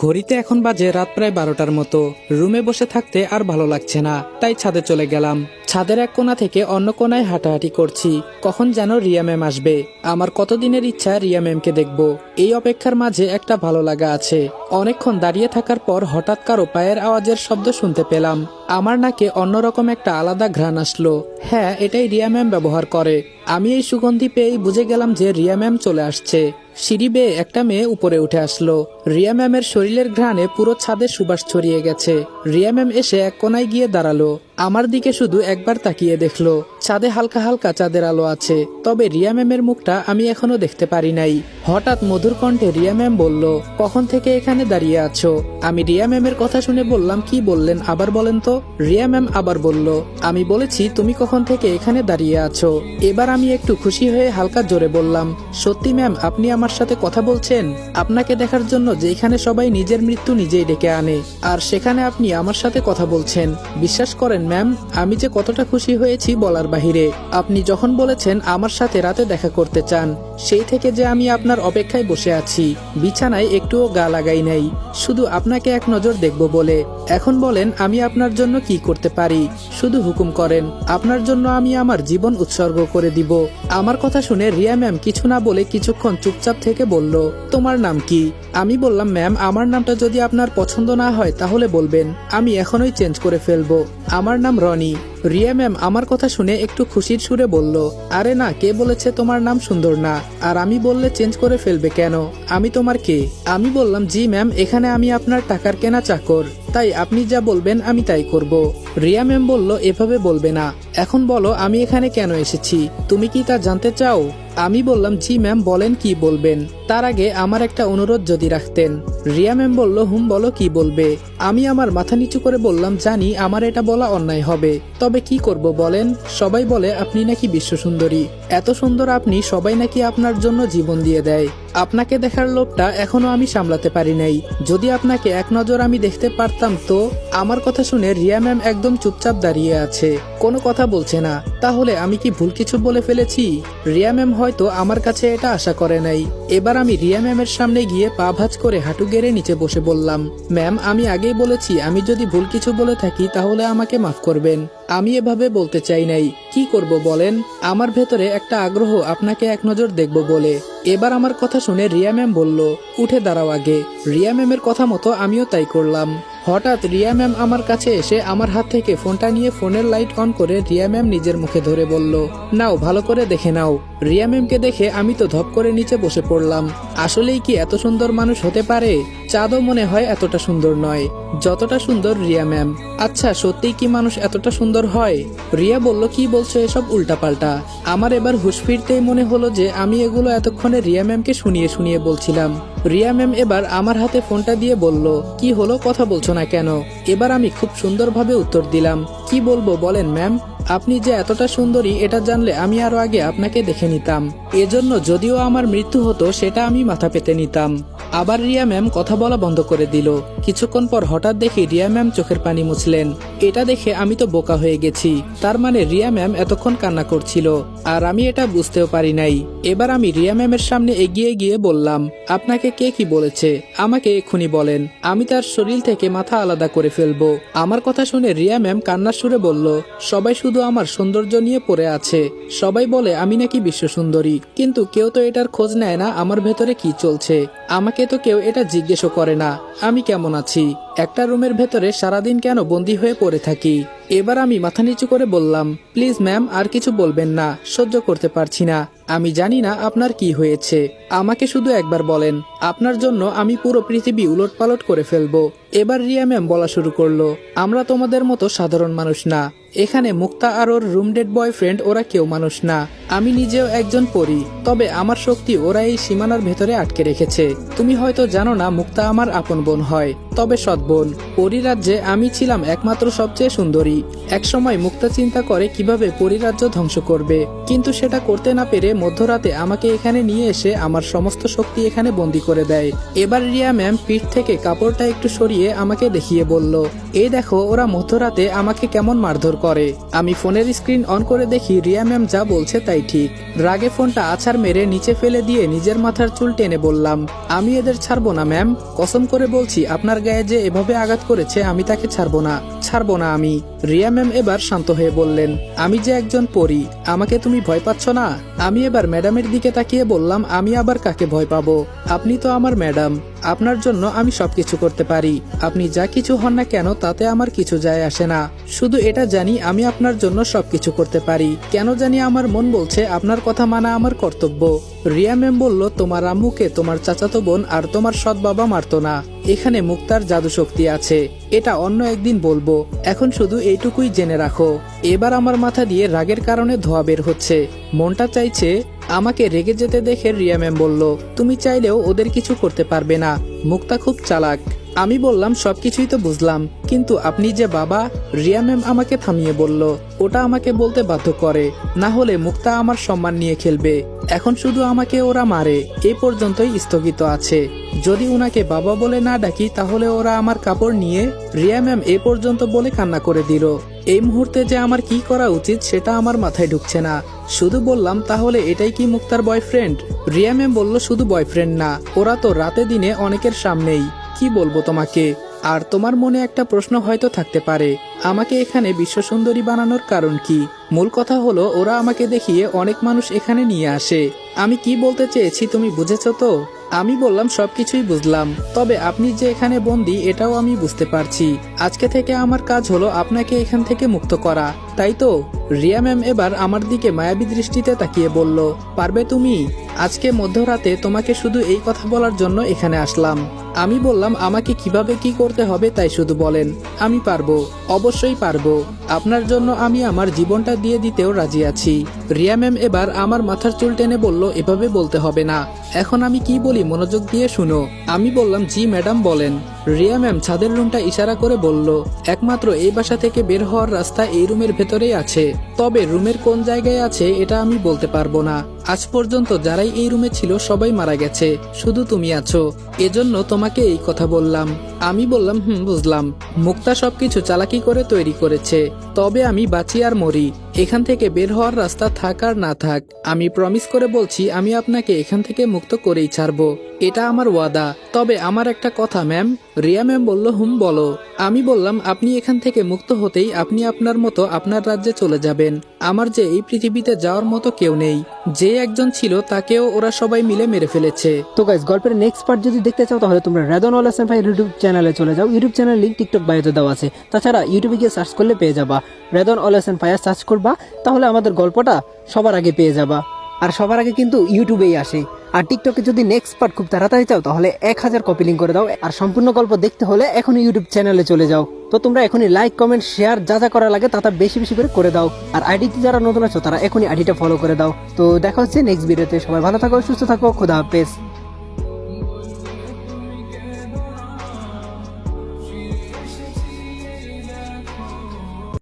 ঘড়িতে এখন বাজে রাত প্রায় 12টার মতো। রুমে বসে থাকতে আর ভালো লাগছে না, তাই ছাদে চলে গেলাম। ছাদের এক কোণা থেকে অন্য কোণায় হাঁটাহাঁটি করছি, কখন যেন রিয়া ম্যাম আসবে। আমার কতদিনের ইচ্ছা রিয়া ম্যামকে দেখব। এই অপেক্ষার মাঝে একটা ভালো লাগা আছে। অনেকক্ষণ দাঁড়িয়ে থাকার পর হঠাৎ কারো পায়ের আওয়াজের শব্দ শুনতে পেলাম। আমার নাকে অন্যরকম একটা আলাদা ঘ্রাণ আসলো। হ্যাঁ, এটাই রিয়া ম্যাম ব্যবহার করে। আমি এই সুগন্ধি পেয়েই বুঝে গেলাম যে রিয়া ম্যাম চলে আসছে। সিঁড়ি বেয়ে একটা মেয়ে উপরে উঠে আসলো। রিয়া ম্যামের শরীরের ঘ্রাণে পুরো ছাদে সুবাস ছড়িয়ে গেছে। রিয়া ম্যাম এসে এক কোনায় গিয়ে দাঁড়ালো। আমার দিকে শুধু একবার তাকিয়ে দেখলো। ছাদে হালকা হালকা চাঁদের আলো আছে, তবে রিয়া ম্যামের মুখটা আমি এখনো দেখতে পারি নাই। হঠাৎ মধুর কণ্ঠে রিয়া ম্যাম বলল, কখন থেকে এখানে দাঁড়িয়ে আছো? আমি রিয়া ম্যামের কথা শুনে বললাম, কি বললেন আবার বলেন তো। রিয়া ম্যাম আবার বলল, আমি বলেছি তুমি কখন থেকে এখানে দাঁড়িয়ে আছো। এবার আমি একটু খুশি হয়ে হালকা জোরে বললাম, সত্যি ম্যাম আপনি আমার সাথে কথা বলছেন? আপনাকে দেখার জন্য যেখানে সবাই নিজের মৃত্যু নিজেই ডেকে আনে, আর সেখানে আপনি আমার সাথে কথা বলছেন। বিশ্বাস করেন ম্যাম, আমি যে কতটা খুশি হয়েছি বলার বাহিরে। আপনি যখন বলেছেন আমার সাথে রাতে দেখা করতে চান, সেই থেকে যে আমি আপনার অপেক্ষায় বসে আছি। বিছানায় একটুও গা লাগাই নাই, শুধু আপনাকে এক নজর দেখব বলে। এখন বলেন আমি আপনার জন্য কি করতে পারি? শুধু হুকুম করেন, আপনার জন্য আমি আমার জীবন উৎসর্গ করে দিব। আমার কথা শুনে রিয়া ম্যাম কিছু না বলে কিছুক্ষণ চুপচাপ থেকে বলল, তোমার নাম কি? আমি বললাম, ম্যাম আমার নামটা যদি আপনার পছন্দ না হয় তাহলে বলবেন, আমি এখনই চেঞ্জ করে ফেলবো। আমার নাম রনি। রিয়া ম্যাম আমার কথা শুনে একটু খুশির সুরে বলল, আরে না, কে বলেছে তোমার নাম সুন্দর না? আর আমি বললে চেঞ্জ করে ফেলবে কেন? আমি তোমার কে? আমি বললাম, জি ম্যাম, এখানে আমি আপনার টাকার কেনা চাকর, তাই আপনি যা বলবেন আমি তাই করব। রিয়া ম্যাম বলল, এভাবে বলবে না। এখন বলো আমি এখানে কেন এসেছি, তুমি কি তা জানতে চাও? আমি বললাম, জি ম্যাম, বলেন কি বলবেন। তার আগে আমার একটা অনুরোধ যদি রাখতেন। রিয়া ম্যাম বলল, বলো কি বলবে। আমি আমার মাথা নিচু করে বললাম, জানি আমার এটা বলা অন্যায় হবে, তবে কি করব বলেন। সবাই বলে আপনি নাকি বিশ্ব সুন্দরী, এত সুন্দর আপনি, সবাই নাকি আপনার জন্য জীবন দিয়ে দেয়। আপনাকে দেখার লোভটা এখনো আমি সামলাতে পারি নাই। যদি আপনাকে এক নজর আমি দেখতে পারতাম তো। আমার কথা শুনে রিয়া ম্যাম একদম চুপচাপ দাঁড়িয়ে আছে, কোনো কথা বলছে না। তাহলে আমি কি ভুল কিছু বলে ফেলেছি? রিয়া ম্যাম হয়তো আমার কাছে এটা আশা করে নাই। এবার আমি রিয়া ম্যামের সামনে গিয়ে পা ভাঁজ করে হাঁটু গেড়ে নিচে বসে বললাম, ম্যাম আমি আগেই বলেছি, আমি যদি ভুল কিছু বলে থাকি তাহলে আমাকে মাফ করবেন। আমি এভাবে বলতে চাই নাই। কি করব বলেন, আমার ভেতরে একটা আগ্রহ আপনাকে এক নজর দেখব বলে। এবার আমার কথা শুনে রিয়া ম্যাম বলল, উঠে দাঁড়াও আগে। রিয়া ম্যামের কথা মতো আমিও তাই করলাম। হঠাৎ রিয়া ম্যাম আমার কাছে এসে আমার হাত থেকে ফোনটা নিয়ে ফোনের লাইট অন করে রিয়া ম্যাম নিজের মুখে ধরে বলল, নাও ভালো করে দেখে নাও। রিয়া ম্যামকে দেখে আমি তো ধপ করে নিচে বসে পড়লাম। আসলেই কি এত সুন্দর মানুষ হতে পারে? চাঁদও মনে হয় এতটা সুন্দর নয় যতটা সুন্দর রিয়া ম্যাম। আচ্ছা সত্যিই কি মানুষ এতটা সুন্দর হয়? রিয়া বলল, কি বলছো এসব উল্টাপাল্টা? আমার এবার হুঁশ ফিরতেই মনে হলো যে আমি এগুলো এতক্ষণে রিয়া ম্যামকে শুনিয়ে শুনিয়ে বলছিলাম। রিয়া ম্যাম এবার আমার হাতে ফোনটা দিয়ে বলল, কি হলো, কথা বলছো না কেন? এবার আমি খুব সুন্দরভাবে উত্তর দিলাম, কি বলবো বলেন ম্যাম। আপনি যে এতটা সুন্দরী এটা জানলে আমি আরো আগে আপনাকে দেখে নিতাম। এজন্য যদিও আমার মৃত্যু হতো সেটা আমি মাথা পেতে নিতাম। আবার রিয়া ম্যাম কথা বলা বন্ধ করে দিল। কিছুক্ষণ পর হঠাৎ দেখি রিয়া ম্যাম চোখের পানি মুছলেন। এটা দেখে আমি তো বোকা হয়ে গেছি। তার মানে রিয়া ম্যাম এতক্ষণ কান্না করছিল, আর আমি এটা বুঝতেও পারি নাই। এবার আমি রিয়া ম্যামের সামনে এগিয়ে গিয়ে বললাম, আপনাকে কে কি বলেছে আমাকে এক্ষুনি বলেন, আমি তার শরীর থেকে মাথা আলাদা করে ফেলবো। আমার কথা শুনে রিয়া ম্যাম কান্নার সুরে বলল, সবাই শুধু আমার সৌন্দর্য নিয়ে পড়ে আছে। সবাই বলে আমি নাকি বিশ্ব সুন্দরী, কিন্তু কেউ তো এটার খোঁজ নেয় না আমার ভেতরে কি চলছে। আমাকে তো কেউ এটা জিজ্ঞেসও করে না আমি কেমন আছি। একটা রুমের ভেতরে সারাদিন কেন বন্দী হয়ে পড়ে থাকি। এবার আমি মাথা নিচু করে বললাম, প্লিজ ম্যাম আর কিছু বলবেন না, সহ্য করতে পারছি না। আমি জানি না আপনার কি হয়েছে, আমাকে শুধু একবার বলেন, আপনার জন্য আমি পুরো পৃথিবী উলটপালট করে ফেলবো। এবার রিয়া ম্যাম বলা শুরু করলো, আমরা তোমাদের মতো সাধারণ মানুষ না। এখানে মুক্তা আর ওর রুমডেট বয়ফ্রেন্ড ওরা কেউ মানুষ না। আমি নিজেও একজন পরী, তবে আমার শক্তি ওরা এই সীমানার ভেতরে আটকে রেখেছে। তুমি হয়তো জানো না মুক্তা আমার আপন বোন হয়, তবে সৎ বোন। পরিরাজ্যে আমি ছিলাম একমাত্র সবচেয়ে সুন্দরী। একসময় মুক্তা চিন্তা করে কিভাবে পরিরাজ্য ধ্বংস করবে, কিন্তু সেটা করতে না পেরে মধ্যরাতে আমাকে এখানে নিয়ে এসে আমার সমস্ত শক্তি এখানে বন্দি করে দেয়। এবার রিয়া ম্যাম পিঠ থেকে কাপড়টা একটু সরিয়ে আমাকে দেখিয়ে বলল, এই দেখো ওরা মধ্যরাতে আমাকে কেমন মারধর করে। আমি ফোনের স্ক্রিন অন করে দেখি রিয়া ম্যাম যা বলছে তাই ঠিক। রাগে ফোনটা আছাড় মেরে নিচে ফেলে দিয়ে নিজের মাথার চুল টেনে বললাম, আমি এদের ছাড়বো না ম্যাম, কসম করে বলছি আপনার গায়ে যে এভাবে আঘাত করেছে আমি তাকে ছাড়বো না আমি। রিয়া ম্যাম এবার শান্ত হয়ে বললেন, আমি যে একজন পরী, আমাকে তুমি ভয় পাচ্ছ না? আমি এবার ম্যাডামের দিকে তাকিয়ে বললাম, আমি আবার কাকে ভয় পাবো? আপনি তো আমার ম্যাডাম, আপনার জন্য আমি সবকিছু করতে পারি। আপনি যা কিছু হন না কেন তাতে আমার কিছু যায় আসে না। শুধু এটা জানি আমি আপনার জন্য সবকিছু করতে পারি। কেন জানি আমার মন বলছে আপনার কথা মানা আমার কর্তব্য। রিয়া ম্যাম বলল, তোমার আম্মুকে তোমার চাচাতো বোন আর তোমার সৎ বাবা মারতো না। এখানে মুক্তার জাদু শক্তি আছে, এটা অন্য একদিন বলবো, এখন শুধু এইটুকুই জেনে রাখো। এবার আমার মাথা দিয়ে রাগের কারণে ধোয়া বের হচ্ছে। মনটা চাইছে আমাকে রেগে যেতে দেখে রিয়া ম্যাম বলল, তুমি চাইলেও ওদের কিছু করতে পারবে না, মুক্তা খুব চালাক। আমি বললাম, সবকিছুই তো বুঝলাম, কিন্তু আপনি যে বাবা। রিয়া ম্যাম আমাকে থামিয়ে বলল, ওটা আমাকে বলতে বাধ্য করে, না হলে মুক্তা আমার সম্মান নিয়ে খেলবে। এখন শুধু আমাকে ওরা মারে, এ পর্যন্তই স্থগিত আছে। যদি উনাকে বাবা বলে না ডাকি তাহলে ওরা আমার কাপড় নিয়ে। রিয়া ম্যাম এ পর্যন্ত বলে কান্না করে দিল। এই মুহূর্তে যে আমার কি করা উচিত সেটা আমার মাথায় ঢুকছে না। শুধু বললাম, তাহলে এটাই কি মুক্তার বয়ফ্রেন্ড? রিয়া ম্যাম বলল, শুধু বয়ফ্রেন্ড না, ওরা তো রাতে দিনে অনেকের সামনেই। কি বলবো তোমাকে? আর তোমার মনে একটা প্রশ্ন হয়তো থাকতে পারে, আমাকে এখানে বিশ্বসুন্দরী বানানোর কারণ কি? মূল কথা হলো, ওরা আমাকে দেখিয়ে অনেক মানুষ এখানে নিয়ে আসে। আমি কি বলতে চেয়েছি তুমি বুঝেছো তো? আমি বললাম, সবকিছুই বুঝলাম, তবে আপনি যে এখানে বন্দী এটাও আমি বুঝতে পারছি। আজকে থেকে আমার কাজ হলো আপনাকে এখান থেকে মুক্ত করা, তাই তো? রিয়া ম্যাম এবার আমার দিকে মায়াবী দৃষ্টিতে তাকিয়ে বলল, পারবে তুমি? আজকে মধ্যরাতে তোমাকে শুধু এই কথা বলার জন্য এখানে আসলাম। আমি বললাম, আমাকে কিভাবে কি করতে হবে তাই শুধু বলেন, আমি পারবো, অবশ্যই পারবো। আপনার জন্য আমি আমার জীবনটা দিয়ে দিতেও রাজি আছি। রিয়া ম্যাম এবার আমার মাথার চুল টেনে বলল, এভাবে বলতে হবে না, এখন আমি কি বলি মনোযোগ দিয়ে শুনো। আমি বললাম, জি ম্যাডাম বলেন। রিয়া ম্যাম ছাদের রুমটা ইশারা করে বলল, একমাত্র এই বাসা থেকে বের হওয়ার রাস্তা এই রুমের ভেতরেই আছে, তবে রুমের কোন জায়গায় আছে এটা আমি বলতে পারবো না। আজ পর্যন্ত যারাই এই রুমে ছিল সবাই মারা গেছে, শুধু তুমি আছো, এজন্য তোমাকে এই কথা বললাম। আমি বললাম, বুঝলাম, মুক্তা সবকিছু চালাকি করে তৈরি করেছে, তবে আমি বাঁচি আর মরি, এখান থেকে বের হওয়ার রাস্তা থাক আর না থাক, আমি প্রমিস করে বলছি আমি আপনাকে এখান থেকে মুক্ত করেই ছাড়বো, এটা আমার ওয়াদা। তবে আমার একটা কথা ম্যাম। রিয়া ম্যাম বলল, বলো। আমি বললাম, আপনি এখান থেকে মুক্ত হতেই আপনি আপনার মতো আপনার রাজ্যে চলে যাবেন। আমার যে এই পৃথিবীতে যাওয়ার মতো কেউ নেই, যে একজন ছিল তাকেও ওরা সবাই মিলে মেরে ফেলেছে। তো গাইস, গল্পের নেক্সট পার্ট যদি দেখতে চাও তাহলে তোমরা রেদন অল হাসান ভাই ইউটিউব চ্যানেলে চলে যাও। ইউটিউব চ্যানেল লিংক টিকটক বায়োতে দেওয়া আছে। তাছাড়া ইউটিউবে গিয়ে সার্চ করলে পেয়ে যাবা, রেদন অল হাসান ভাইয়া সার্চ করবা, তাহলে আমাদের গল্পটা সবার আগে পেয়ে যাবা। আর সবার আগে কিন্তু ইউটিউবেই আসে। আর টিকটকে যদি নেক্সট পার্ট খুব তাড়াতাড়ি চাও তাহলে 1000 কপি লিঙ্ক করে দাও। আর সম্পূর্ণ গল্প দেখতে হলে এখনই ইউটিউব চ্যানেলে চলে যাও। তো তোমরা এখনই লাইক, কমেন্ট, শেয়ার যা যা করা লাগে তা বেশি বেশি করে দাও। আর আইডিতে যারা নতুন আছো তারা এখনই আইডিটা ফলো করে দাও। তো দেখা হচ্ছে নেক্সট ভিডিওতে। সবাই ভালো থাকো, সুস্থ থাকো, খোদা হাফেজ।